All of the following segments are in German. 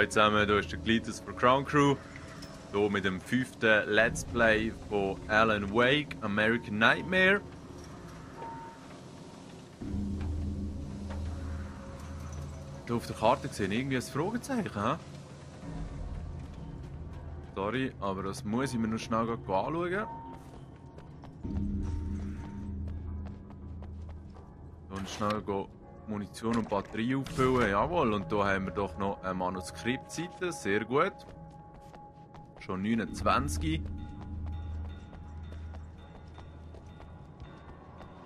Hallo zusammen, hier ist der Glitus von Crown Crew. Hier mit dem 5. Let's Play von Alan Wake, American Nightmare. Hier auf der Karte gesehen, irgendwie ein Fragezeichen, hä? Sorry, aber das muss ich mir noch schnell anschauen. Und schnell Munition und Batterie auffüllen, jawohl. Und hier haben wir doch noch eine Manuskriptseite, sehr gut. Schon 29. Ich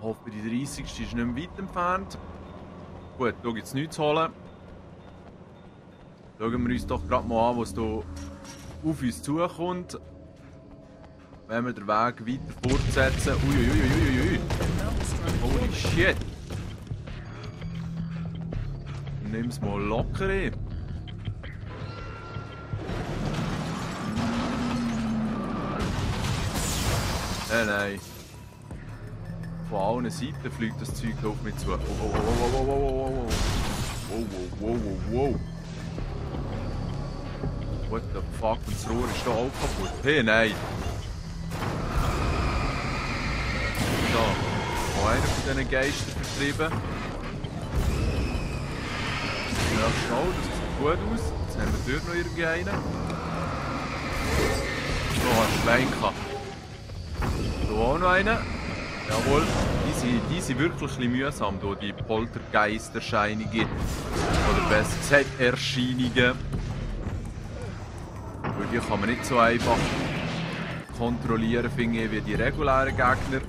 hoffe, die 30. ist nicht mehr weit entfernt. Gut, hier gibt es nichts zu holen. Schauen wir uns doch gerade mal an, was hier auf uns zukommt. Wenn wir den Weg weiter fortsetzen. Uiuiuiuiui. Holy shit. Nimm es mal locker hin. Nein. Von allen Seiten fliegt das Zeug auf mich zu. Wow. What the fuck? Und das Rohr ist da auch kaputt. Hey, nein. So. Noch einer von diesen Geistern vertrieben. Ja, schnell, das sieht gut aus. Jetzt haben wir dort noch irgendwie einen. So, ein Schweinka. Hier auch noch einen. Jawohl, die sind wirklich ein bisschen mühsam, hier, die Poltergeist-Erscheinungen. Oder besser gesagt, Erscheinungen. Weil die kann man nicht so einfach kontrollieren, finde ich, wie die regulären Gegner.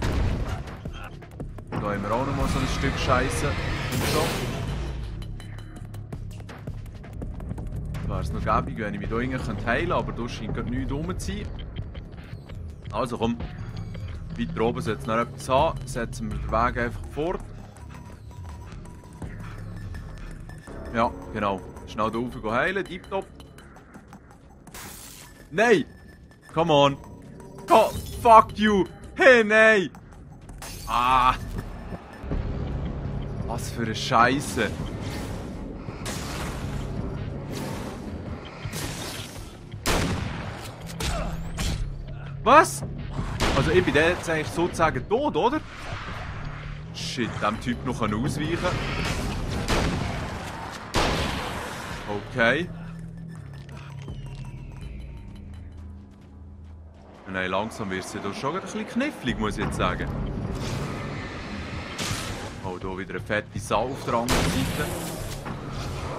Da haben wir auch noch mal so ein Stück Scheiße im Shop. Wäre es noch gäbig, wenn ich mich hier heilen könnte, aber da scheint gerade nichts rum zu sein. Also komm, weiter oben sollte es noch etwas haben. Setzen wir den Weg einfach fort. Ja, genau. Schnell hier rauf heilen, tipptopp. Nein! Come on! Oh, fuck you! Hey, nein! Ah! Was für eine Scheiße! Was? Also ich bin jetzt eigentlich sozusagen tot, oder? Shit, dem Typ noch ausweichen. Okay. Nein, langsam wird es ja schon ein bisschen knifflig, muss ich jetzt sagen. Oh, hier wieder eine fette Sau auf der anderen Seite.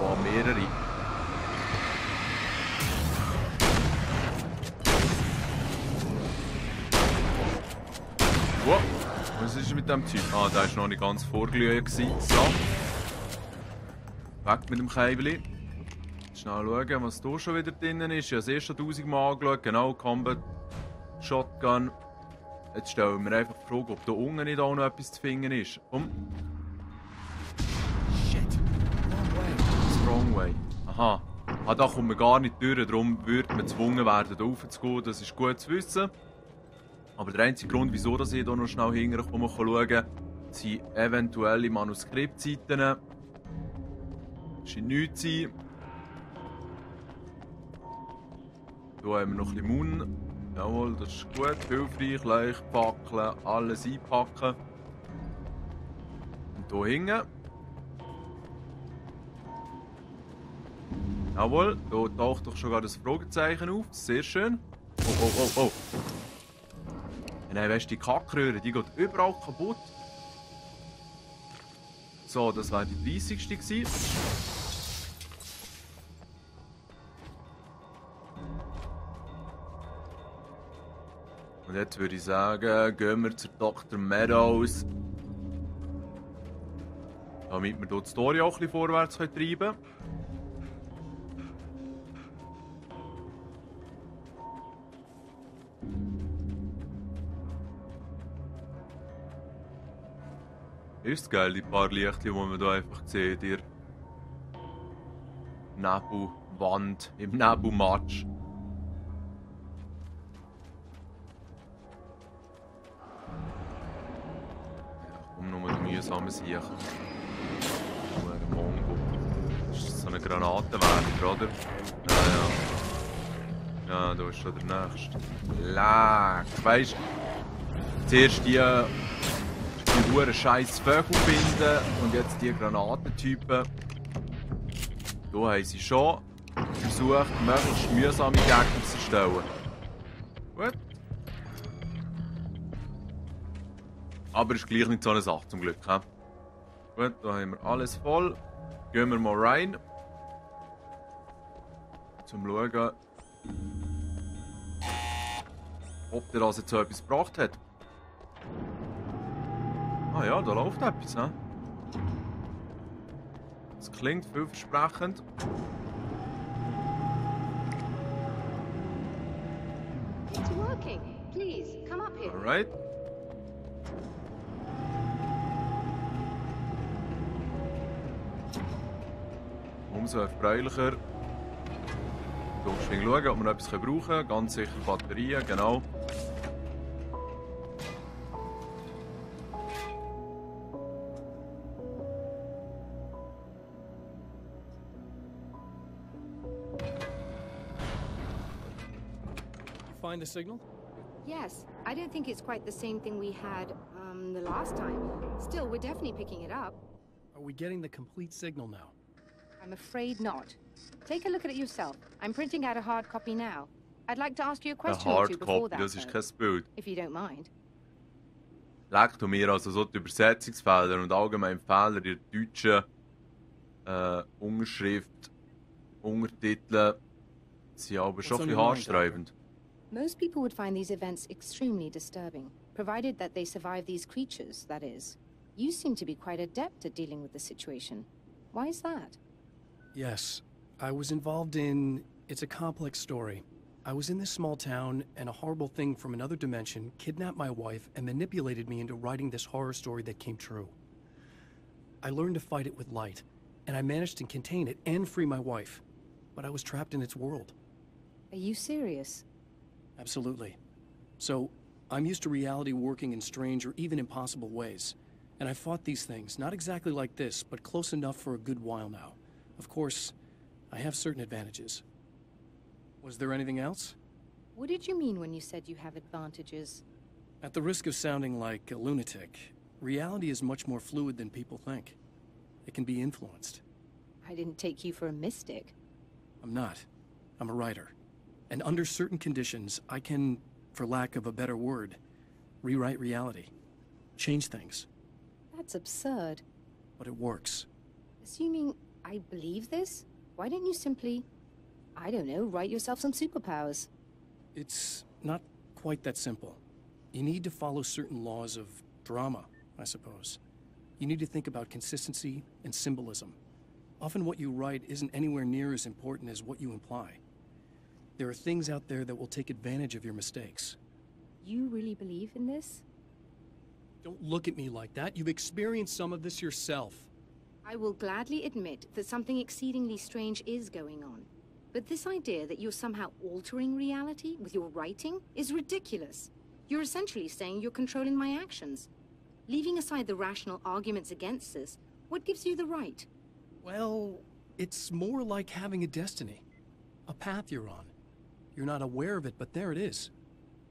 Oh, mehrere. Wow, was ist mit dem Typ? Ah, der war noch nicht ganz vorgelegt. So. Weg mit dem Käbeli. Schnell schauen, was hier schon wieder drin ist. Ich habe es erst schon 1000-mal angeschaut. Genau, Combat Shotgun. Jetzt stellen wir einfach die Frage, ob da unten nicht auch noch etwas zu finden ist. Komm. Shit. Wrong way. Aha. Ah, da kommt man gar nicht durch, darum würde man gezwungen werden, da raufzugehen. Das ist gut zu wissen. Aber der einzige Grund, wieso ich hier noch schnell hinterkomme und schauen, sind eventuelle Manuskriptseiten. Das scheint nichts zu sein. Hier haben wir noch ein bisschen Mund. Jawohl, das ist gut, hilfreich, leicht packen, alles einpacken. Und hier hinten. Jawohl, hier taucht doch schon das Fragezeichen auf, sehr schön. Oh. Nein, weißt du, die Kackröhre, die geht überall kaputt. So, das war die 30. gewesen. Und jetzt würde ich sagen, gehen wir zu Dr. Meadows. Damit wir hier die Story auch ein bisschen vorwärts treiben können. Ist es geil, die paar Lichter, die man hier einfach sieht, in der Nebelwand, im Nebelmatsch. Ja, komm nur die mühsamen Sachen. Mongo. Das ist so ein ein Granatenwerfer, oder? Ja, ja. Ja, da ist schon der nächste. Leck! Weisst du, zuerst die huren scheiß Vögel finden und jetzt die Granatentypen. Da haben sie schon versucht, möglichst mühsame Gegner zu stellen. Gut. Aber es ist gleich nicht so eine Sache zum Glück. He? Gut, da haben wir alles voll. Gehen wir mal rein. Zum schauen, ob der das jetzt so etwas gebracht hat. Ah ja, da läuft etwas. He? Das klingt vielversprechend. It's working. Please, come up here. Alright. Umso erfreulicher. Du musst schauen, ob wir etwas brauchen können. Ganz sicher Batterien, genau. Find the signal? Yes, I don't think it's quite the same thing we had, the last time. Still, we're definitely picking it up. Are we getting the complete signal now? I'm afraid not. Take a look at it yourself. I'm printing out a hard copy now. I'd like to ask you a Ein question or two before Hardcopy, that, das ist though, kein Bild. if you don't mind. Leckt mir also so die Übersetzungsfehler und allgemein Fehler in der deutschen Unterschrift, Untertitel sind aber schon ein bisschen haarsträubend. Most people would find these events extremely disturbing, provided that they survive these creatures, that is. You seem to be quite adept at dealing with the situation. Why is that? Yes. I was involved in... It's a complex story. I was in this small town, and a horrible thing from another dimension kidnapped my wife and manipulated me into writing this horror story that came true. I learned to fight it with light, and I managed to contain it and free my wife. But I was trapped in its world. Are you serious? Absolutely. So, I'm used to reality working in strange or even impossible ways. And I fought these things, not exactly like this, but close enough for a good while now. Of course, I have certain advantages. Was there anything else? What did you mean when you said you have advantages? At the risk of sounding like a lunatic, reality is much more fluid than people think. It can be influenced. I didn't take you for a mystic. I'm not. I'm a writer. And under certain conditions, I can, for lack of a better word, rewrite reality. Change things. That's absurd. But it works. Assuming I believe this, why don't you simply, I don't know, write yourself some superpowers? It's not quite that simple. You need to follow certain laws of drama, I suppose. You need to think about consistency and symbolism. Often what you write isn't anywhere near as important as what you imply. There are things out there that will take advantage of your mistakes. You really believe in this? Don't look at me like that. You've experienced some of this yourself. I will gladly admit that something exceedingly strange is going on. But this idea that you're somehow altering reality with your writing is ridiculous. You're essentially saying you're controlling my actions. Leaving aside the rational arguments against this, what gives you the right? Well, it's more like having a destiny. A path you're on. You're not aware of it, but there it is.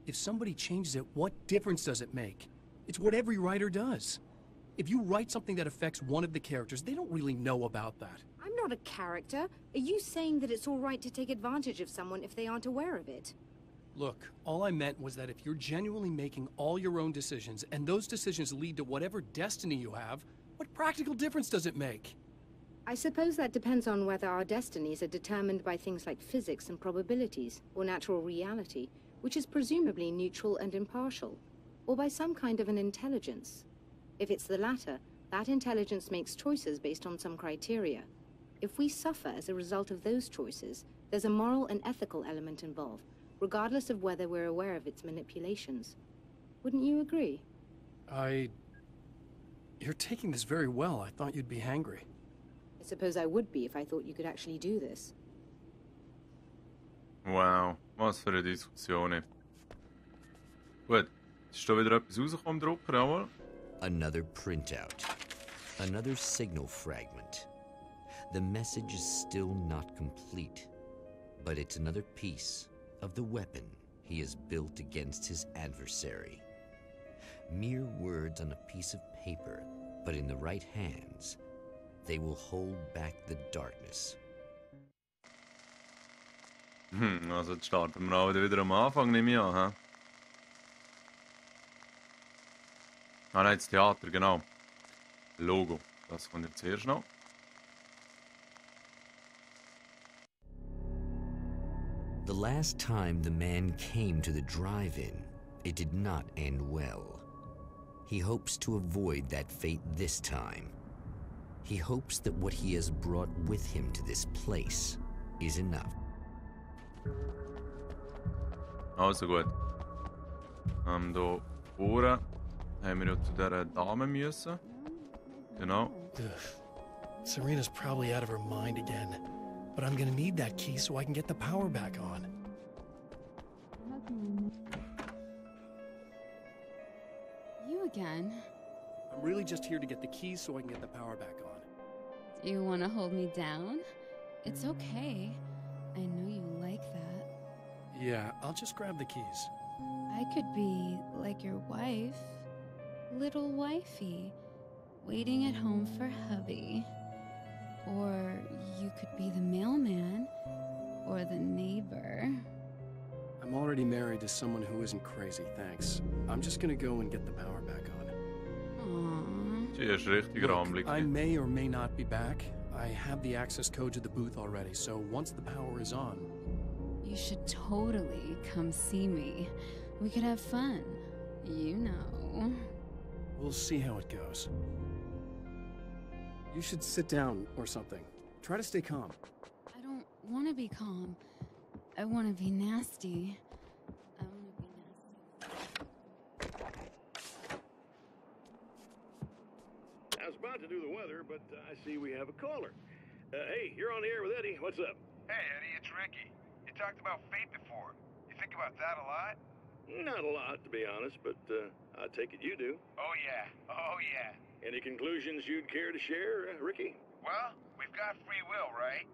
If somebody changes it, what difference does it make? It's what every writer does. If you write something that affects one of the characters, they don't really know about that. I'm not a character. Are you saying that it's all right to take advantage of someone if they aren't aware of it? Look, all I meant was that if you're genuinely making all your own decisions, and those decisions lead to whatever destiny you have, what practical difference does it make? I suppose that depends on whether our destinies are determined by things like physics and probabilities, or natural reality, which is presumably neutral and impartial, or by some kind of an intelligence. If it's the latter, that intelligence makes choices based on some criteria. If we suffer as a result of those choices, there's a moral and ethical element involved, regardless of whether we're aware of its manipulations. Wouldn't you agree? You're taking this very well. I thought you'd be hangry. I suppose I would be if I thought you could actually do this. Wow, was für eine Diskussion. Gut, ist da wieder etwas rausgekommen, Drucker, jawohl. Another printout. Another signal fragment. The message is still not complete, but it's another piece of the weapon he has built against his adversary. Mere words on a piece of paper, but in the right hands, they will hold back the darkness. Also jetzt starten wir auch wieder am Anfang, nehme ich an. He? Ah nein, das Theater, genau. Logo, das kommt jetzt zuerst noch. The last time the man came to the drive-in, it did not end well. He hopes to avoid that fate this time. He hopes that what he has brought with him to this place is enough. Also gut. Hier vorne haben wir ja zu dieser Dame müssen. Genau. Ugh. Serena's probably out of her mind again. But I'm gonna need that key so I can get the power back on. You again? I'm really just here to get the keys so I can get the power back on. Do you want to hold me down? It's okay. I know you like that. Yeah, I'll just grab the keys. I could be like your wife. Little wifey. Waiting at home for hubby. Or you could be the mailman. Or the neighbor. I'm already married to someone who isn't crazy, thanks. I'm just gonna go and get the power back on. Aww. Sie ist richtig rammelig. I may or may not be back. I have the access code to the booth already, so once the power is on... You should totally come see me. We could have fun. You know. We'll see how it goes. You should sit down or something. Try to stay calm. I don't want to be calm. I want to be nasty. I want to be nasty. I was about to do the weather, but I see we have a caller. Hey, you're on the air with Eddie. What's up? Hey, Eddie, it's Ricky. You talked about fate before. You think about that a lot? Not a lot, to be honest, but I take it you do. Oh, yeah. Oh, yeah. Any conclusions you'd care to share, Ricky? Well, we've got free will, right?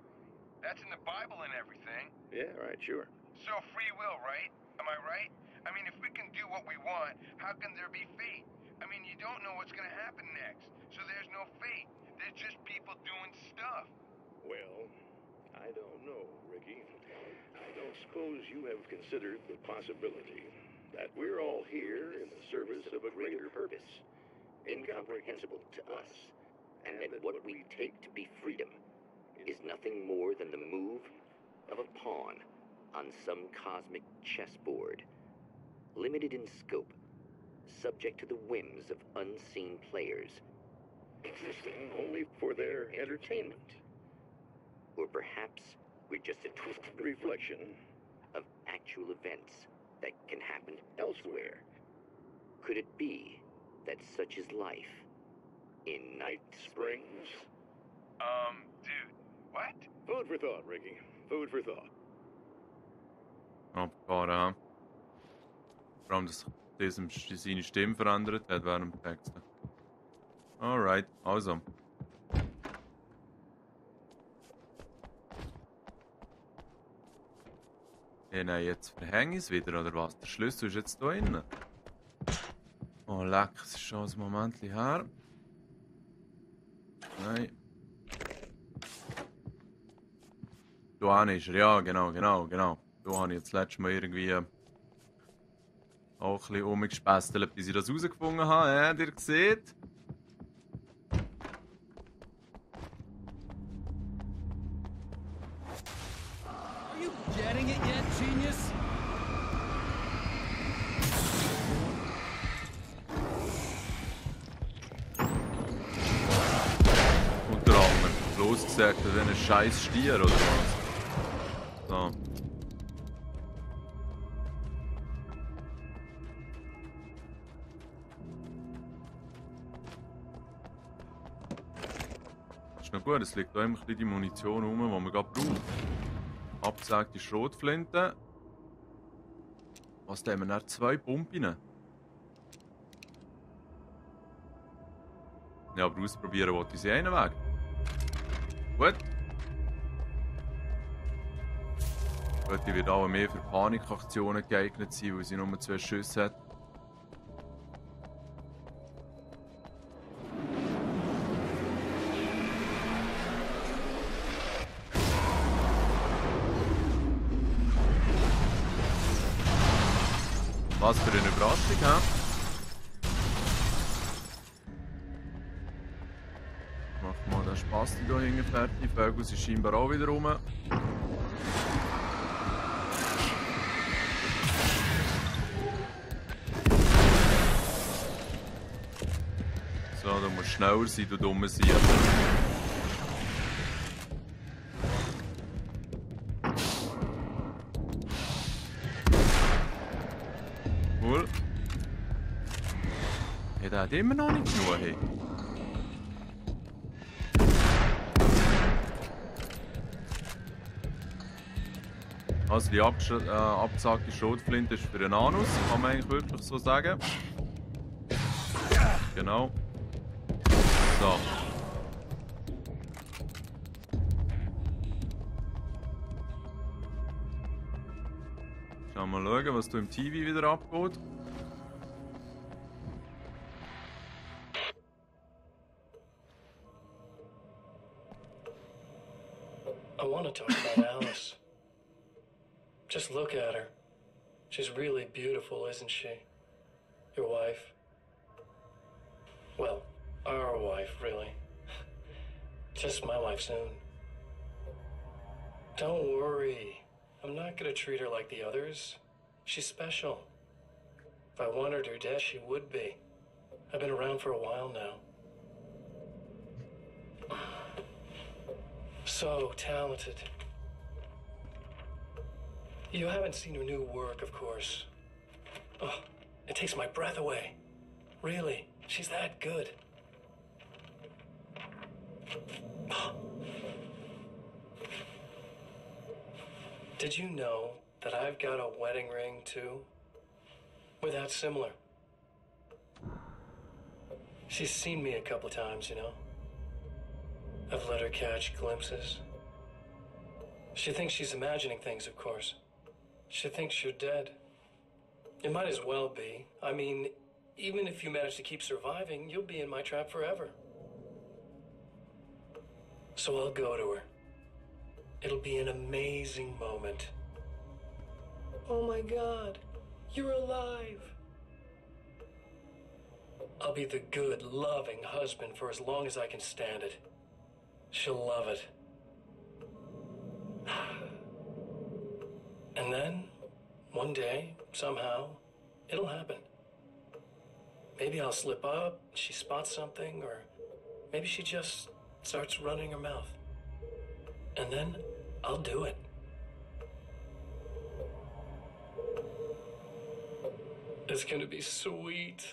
That's in the Bible and everything. Yeah, right, sure. So free will, right? Am I right? I mean, if we can do what we want, how can there be fate? I mean, you don't know what's going to happen next, so there's no fate. There's just people doing stuff. Well, I don't know, Ricky. I don't suppose you have considered the possibility that we're all here in the service of a greater purpose, incomprehensible to us, and that what we take to be freedom is nothing more than the move of a pawn on some cosmic chessboard, limited in scope, subject to the whims of unseen players, existing only for their entertainment. Or perhaps we're just a twisted reflection of actual events that can happen elsewhere. Could it be that such is life in Night Springs? Dude, what? Food for thought, Ricky. Food for thought. Abgefahren, ha? Vor allem, dass sich seine Stimme verändert hat während dem Texten. Alright, also. Ja, nein, jetzt verhänge ich es wieder, oder was? Der Schlüssel ist jetzt da innen. Oh, leck, es ist schon ein Moment her. Nein. Da ist er, ja, genau. Da habe ich jetzt das letzte Mal irgendwie auch ein bisschen rumgespästelt, bis ich das herausgefunden habe. Ja, ihr seht. Are you getting it yet, genius? Unter anderem. Bloß gesagt, wie ein scheiß Stier oder was? So. Ist noch gut, es liegt da immer die Munition rum, die man gerade braucht. Abgesägte Schrotflinte. Was, da haben wir dann 2 Pumpen? Ja, aber ausprobieren wollte ich sie einen Weg. Gut. Gut, die wird auch mehr für Panikaktionen geeignet sein, weil sie nur 2 Schüsse hat. Was für eine Überraschung, hä? Mach mal den Spasti hier hinten fertig. Die Vögel sind scheinbar auch wieder rum. So, du musst schneller sein, du dumme Sieg. Cool. Ja, der hat immer noch nicht genug. Hey. Also die abgesagte Schrotflinte ist für den Anus, kann man eigentlich wirklich so sagen. Genau. So. Schauen wir mal schauen, was du im TV wieder abgeht. I want to talk about Alice. Just look at her. She's really beautiful, isn't she? Your wife. Well, our wife, really. Just my wife soon. Don't worry. I'm not gonna treat her like the others. She's special. If I wanted her dead, she would be. I've been around for a while now. So talented. You haven't seen her new work, of course. Oh, it takes my breath away. Really, she's that good. Did you know that I've got a wedding ring, too? We're that similar. She's seen me a couple times, you know. I've let her catch glimpses. She thinks she's imagining things, of course. She thinks you're dead. It might as well be. I mean, even if you manage to keep surviving, you'll be in my trap forever. So I'll go to her. It'll be an amazing moment. Oh my God, you're alive. I'll be the good, loving husband for as long as I can stand it. She'll love it. And then, one day, somehow, it'll happen. Maybe I'll slip up, she spots something, or maybe she just starts running her mouth. And then, I'll do it. It's gonna be sweet.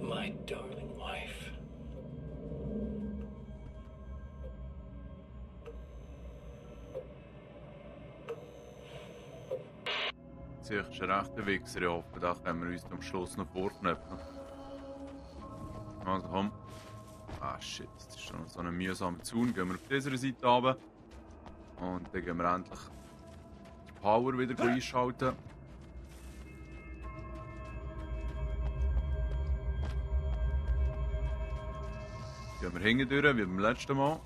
My darling wife. Sicher ist ein rechter Wichser, ich hoffe, da können wir uns am Schluss noch vorknöpfen. Also komm. Ah shit, das ist schon so ein mühsamer Zaun. Gehen wir auf dieser Seite runter. Und dann gehen wir endlich die Power wieder einschalten. Gehen wir hinten durch, wie beim letzten Mal.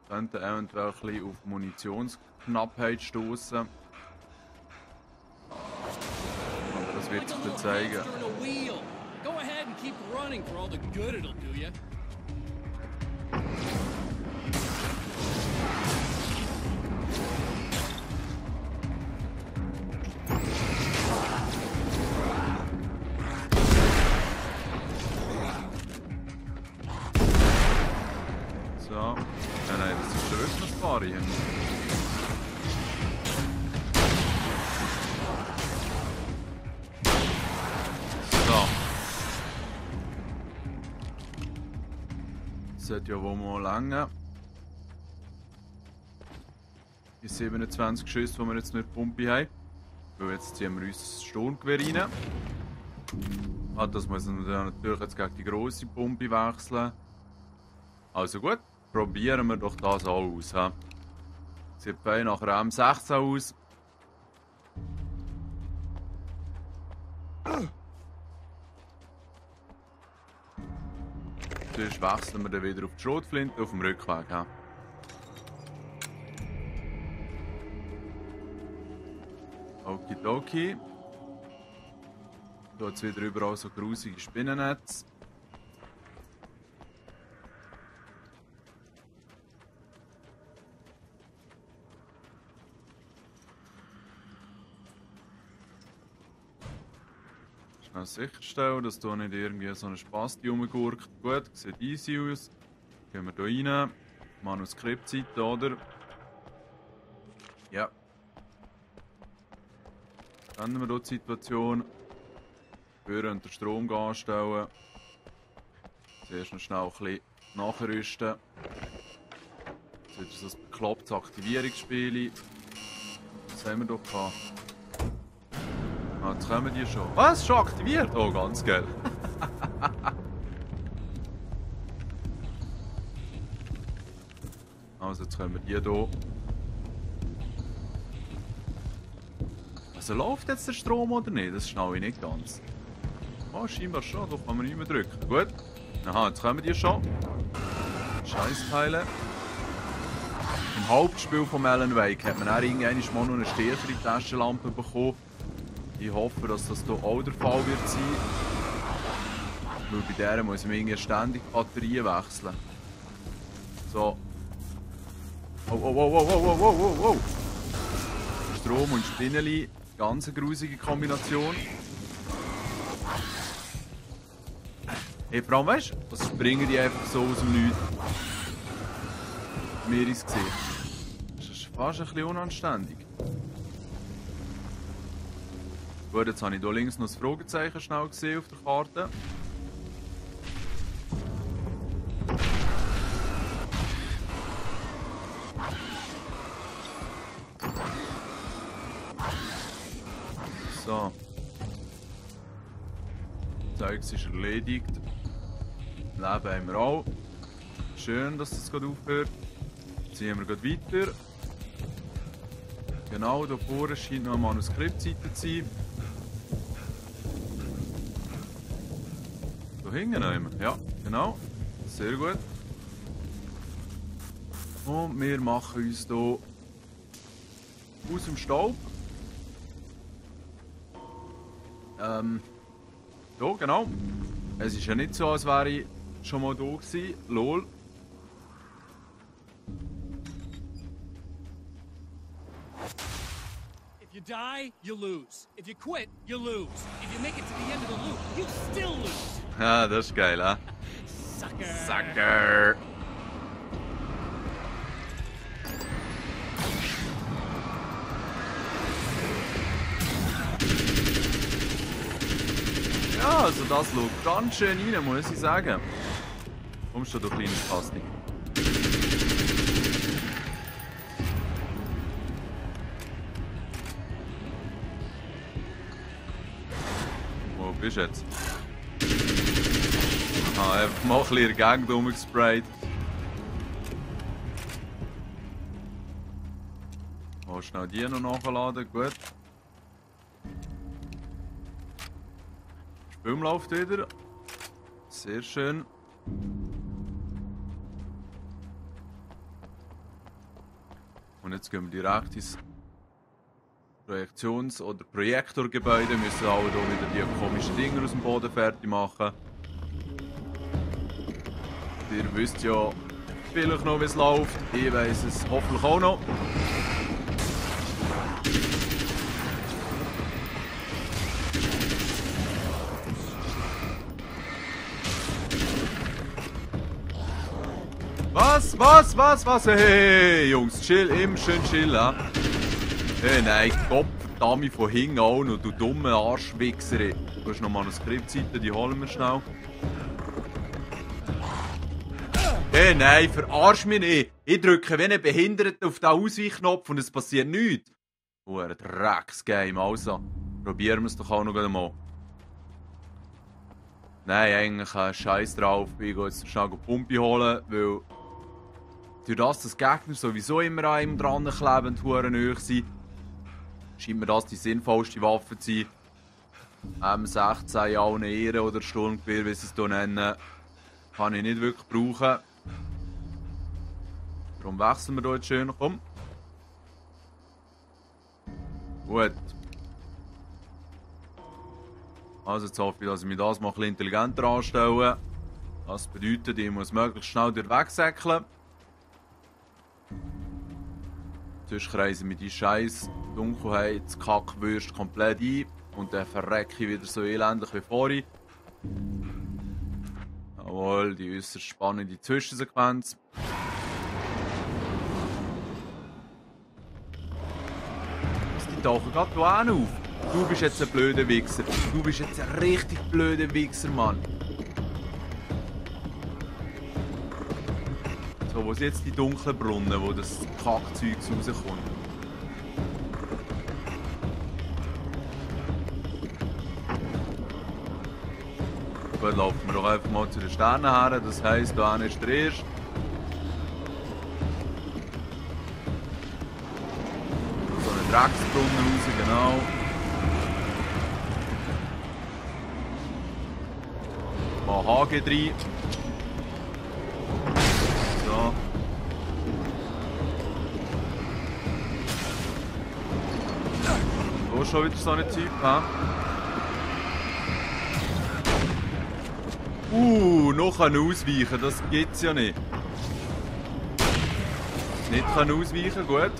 Könnten eventuell ein bisschen auf Munitionsknappheit stoßen. Aber das wird sich dann zeigen. Go ahead and keep running for all the good it'll do you. So. Nein, das ist wirklich ein paar hier. Sollte ja wohl mal länger. Die 27 Schüsse, die wir jetzt nicht Pumpe haben. Weil jetzt ziehen wir uns das Sturmgewehr rein. Ah, das muss man dann natürlich jetzt gegen die grosse Pumpe wechseln. Also gut, probieren wir doch das auch aus. He? Sieht fein nach einer M16 aus. Sonst wechseln wir dann wieder auf die Schrotflinte auf dem Rückweg. He? Okidoki. Hier hat es wieder überall so grusige Spinnennetze. Schnell sicherstellen, dass hier nicht irgendwie so eine Spasti rumgurkt. Gut, sieht easy aus. Gehen wir hier rein. Manuskriptseite, oder? Ja. Ändern wir hier die Situation. Für unter Strom anstellen. Zuerst noch schnell ein bisschen nachrüsten. Jetzt wieder so ein beklopptes Aktivierungsspiel. Was haben wir doch gehabt? Ah, jetzt kommen die schon. Was? Schon aktiviert? Oh, ganz geil. Also, jetzt können wir die hier. Also läuft jetzt der Strom oder nicht? Das schnaue ich nicht ganz. Oh, scheinbar schon. Da kann man nicht mehr drücken. Gut. Aha, jetzt kommen die schon. Scheißteile. Im Hauptspiel von Alan Wake hat man auch irgendwann mal noch eine stärkere Taschenlampe bekommen. Ich hoffe, dass das hier auch der Fall wird sein. Weil bei der muss man irgendwie ständig die Batterien wechseln. So. Oh, oh, oh, oh, oh, oh, oh, oh. Strom und Spinneli. Ganz eine grusige Kombination. Hey, vor allem, weißt du, was springen die einfach so aus dem Nichts? Mir ins Gesicht. Das ist fast ein bisschen unanständig. Gut, jetzt habe ich hier links noch das Fragezeichen schnell gesehen auf der Karte. So. Zeugs ist erledigt. Leben haben wir auch. Schön, dass das gerade aufhört. Ziehen wir gerade weiter. Genau, da vorne scheint noch eine Manuskriptseite zu sein. Da hinten noch. Ja, genau. Sehr gut. Und wir machen uns hier aus dem Staub. Ja, genau. Es ist ja nicht so, als wäre ich schon mal da gewesen. Lol. If you die, you lose. If you quit, you lose. If you make it to the end of the loop, you still lose. Ja, das ist geil, hä? Sucker. Sucker! Ja, also das schaut ganz schön rein, muss ich sagen. Kommst du, du kleines Kasti? Wo bist du jetzt? Ah, einfach mal ein bisschen Gang rumgesprayt. Oh, schnell die noch nachladen, gut. Der Film läuft wieder. Sehr schön. Und jetzt gehen wir direkt ins Projektions- oder Projektorgebäude. Wir müssen auch hier wieder die komischen Dinger aus dem Boden fertig machen. Ihr wisst ja vielleicht noch, wie es läuft. Ich weiss es hoffentlich auch noch. Was? Hey, Jungs, chill, immer schön chillen. Hey, nein, Gottverdammt von hinten auch noch, du dumme Arschwichser. Du hast noch Manuskriptseiten, die holen wir schnell. Hey, nein, verarsch mich nicht. Ich drücke wie ein Behinderter auf den Ausweichknopf und es passiert nichts. Ein Drecksgame, also. Probieren wir es doch auch noch einmal. Nein, eigentlich Scheiß drauf. Ich gehe jetzt schnell eine Pumpe holen, weil durch das, dass Gegner sowieso immer an einem dran kleben und verdammt nahe sind, scheint mir das die sinnvollste Waffe zu sein. M16 in allen Ehren oder Sturmgewehr, wie sie es hier nennen, kann ich nicht wirklich brauchen. Darum wechseln wir hier jetzt schön. Komm. Gut. Also jetzt hoffe ich, dass ich mich das mal ein bisschen intelligenter anstelle. Das bedeutet, ich muss möglichst schnell durchwegsäckeln. Sonst kreisen wir die scheiß Dunkelheitskackwürste komplett ein. Und dann verrecke ich wieder so elendig wie vorhin. Jawohl, die äußerst spannende Zwischensequenz. Die tauchen gerade hier auf. Du bist jetzt ein blöder Wichser. Du bist jetzt ein richtig blöder Wichser, Mann. So, wo sind jetzt die dunklen Brunnen, wo das Kackzeug rauskommt? Gut, laufen wir doch einfach mal zu den Sternen her. Das heisst, da ist der erste. So einen Drecksbrunnen raus, genau. Mal HG rein. So. So schon wieder so ein Typ, hä? Noch ausweichen, das gibt's ja nicht. Nicht ausweichen, gut.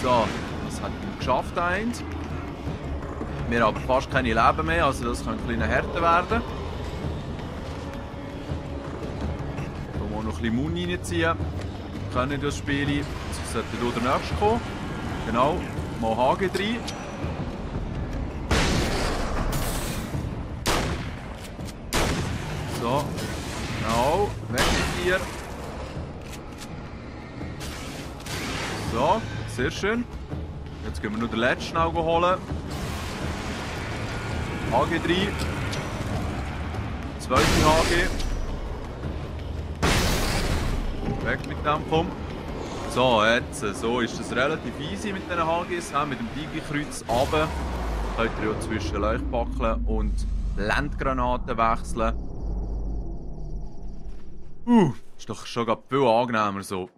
So, das hat man geschafft, eins. Wir haben aber fast keine Leben mehr, also das kann ein bisschen härter werden. Hier mal noch ein bisschen Muni reinziehen. Können wir das Spiel. Jetzt sollte hier der nächste kommen. Genau, mal HG rein. So, genau, weg mit dir. So, sehr schön. Jetzt gehen wir noch den letzten schnell holen. HG 3. Zweite HG. Weg mit dem, komm. So, jetzt, so ist das relativ easy mit diesen HGs. Mit dem Digi-Kreuz runter. Könnt ihr ja zwischen Leuchtbackeln und Blendgranaten wechseln. Ist doch schon viel angenehmer so.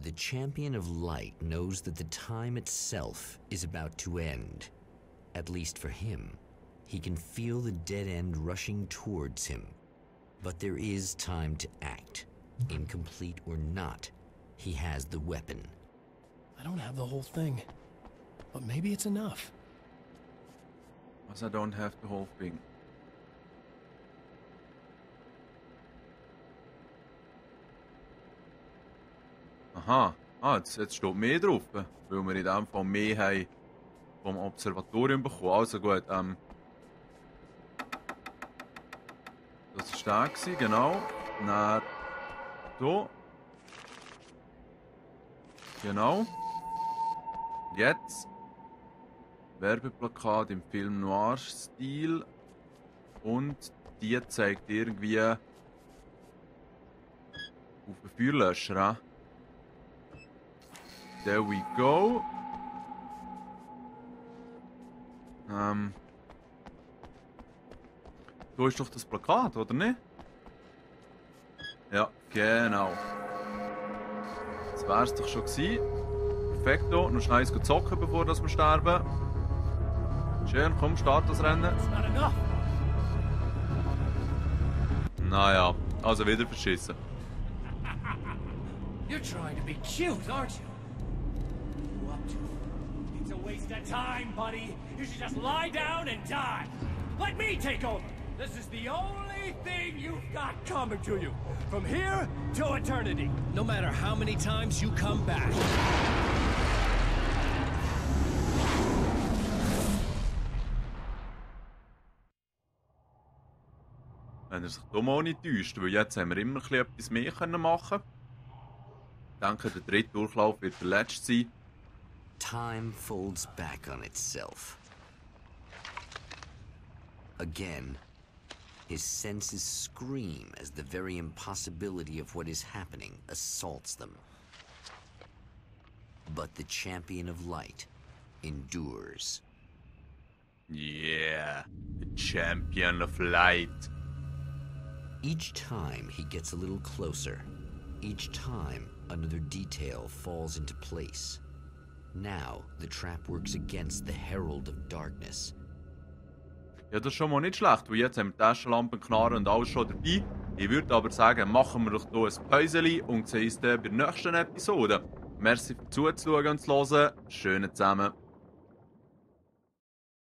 The Champion of Light knows that the time itself is about to end. At least for him. He can feel the dead end rushing towards him. But there is time to act. Incomplete or not, he has the weapon. I don't have the whole thing. But maybe it's enough. Was, I don't have the whole thing. Aha, jetzt steht mehr drauf, weil wir in dem Fall mehr haben vom Observatorium bekommen. Also gut, das war der, genau. Dann hier. Genau. Jetzt Werbeplakat im Film Noir-Stil und die zeigt irgendwie auf den Feuerlöscher. There we go. Da ist doch das Plakat, oder nicht? Ja, genau. Das wär's doch schon gewesen. Perfekto. Noch schnell eins zocken, bevor wir sterben. Schön, komm, start das Rennen. Naja, also wieder verschissen. You're trying to be cute, aren't you? What are you up to? It's a waste of time, buddy. You should just lie down and die. Let me take over. This is the only thing you've got coming to you. From here to eternity. No matter how many times you come back. wenn er sich da mal nicht täuscht, weil jetzt haben wir immer ein bisschen etwas mehr können machen. Ich denke, der dritte Durchlauf wird der letzte sein. Time folds back on itself. Again, his senses scream as the very impossibility of what is happening assaults them. But the champion of light endures. Yeah, the champion of light. Each time he gets a little closer, each time another detail falls into place. Now the trap works against the Herald of Darkness. Ja, das ist schon mal nicht schlecht, weil jetzt haben wir Taschenlampen, Knarren und alles schon dabei. Ich würde aber sagen, machen wir doch hier ein Päuschen und sehen uns dann bei der nächsten Episode. Merci fürs Zuzuschauen und zu hören. Schönen zusammen.